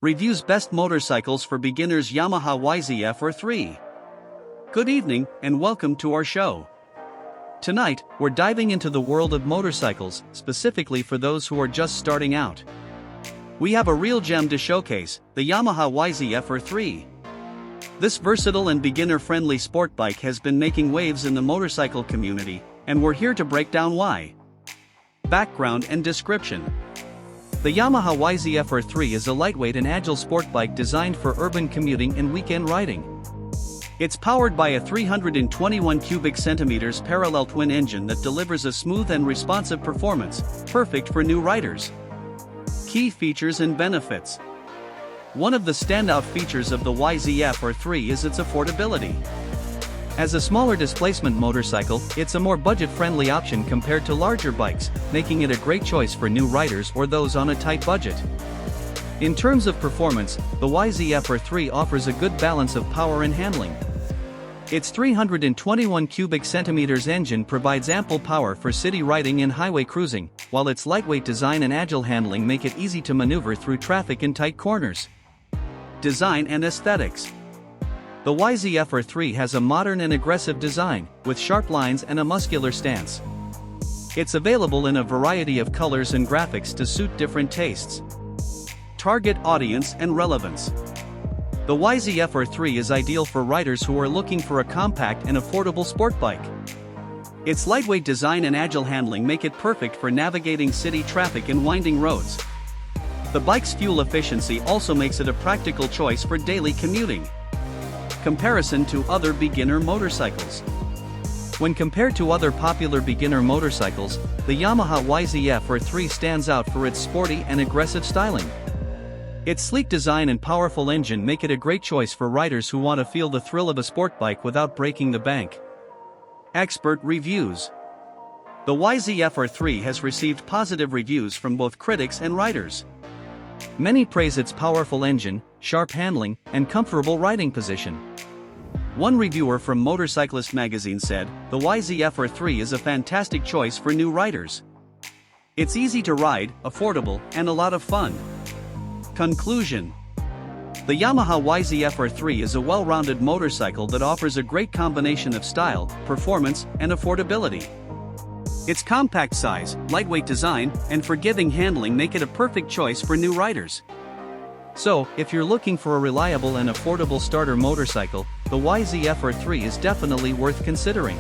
reviews best motorcycles for beginners Yamaha YZF-R3. Good evening, and welcome to our show. Tonight, we're diving into the world of motorcycles, specifically for those who are just starting out. We have a real gem to showcase, the Yamaha YZF-R3. This versatile and beginner-friendly sport bike has been making waves in the motorcycle community, and we're here to break down why. Background and description. The Yamaha YZF-R3 is a lightweight and agile sport bike designed for urban commuting and weekend riding. It's powered by a 321 cubic centimeters parallel twin engine that delivers a smooth and responsive performance, perfect for new riders. Key features and benefits. One of the standout features of the YZF-R3 is its affordability. As a smaller displacement motorcycle, it's a more budget-friendly option compared to larger bikes, making it a great choice for new riders or those on a tight budget. In terms of performance, the YZF-R3 offers a good balance of power and handling. Its 321 cubic centimeters engine provides ample power for city riding and highway cruising, while its lightweight design and agile handling make it easy to maneuver through traffic in tight corners. Design and aesthetics. The YZF-R3 has a modern and aggressive design, with sharp lines and a muscular stance. It's available in a variety of colors and graphics to suit different tastes. Target audience and relevance. The YZF-R3 is ideal for riders who are looking for a compact and affordable sport bike. Its lightweight design and agile handling make it perfect for navigating city traffic and winding roads. The bike's fuel efficiency also makes it a practical choice for daily commuting. Comparison to other beginner motorcycles. When compared to other popular beginner motorcycles, the Yamaha YZF-R3 stands out for its sporty and aggressive styling. Its sleek design and powerful engine make it a great choice for riders who want to feel the thrill of a sport bike without breaking the bank. Expert reviews. The YZF-R3 has received positive reviews from both critics and riders. Many praise its powerful engine, sharp handling, and comfortable riding position. One reviewer from Motorcyclist magazine said, "The YZF-R3 is a fantastic choice for new riders. It's easy to ride, affordable, and a lot of fun." Conclusion. The Yamaha YZF-R3 is a well-rounded motorcycle that offers a great combination of style, performance, and affordability. Its compact size, lightweight design, and forgiving handling make it a perfect choice for new riders. So, if you're looking for a reliable and affordable starter motorcycle, the YZF-R3 is definitely worth considering.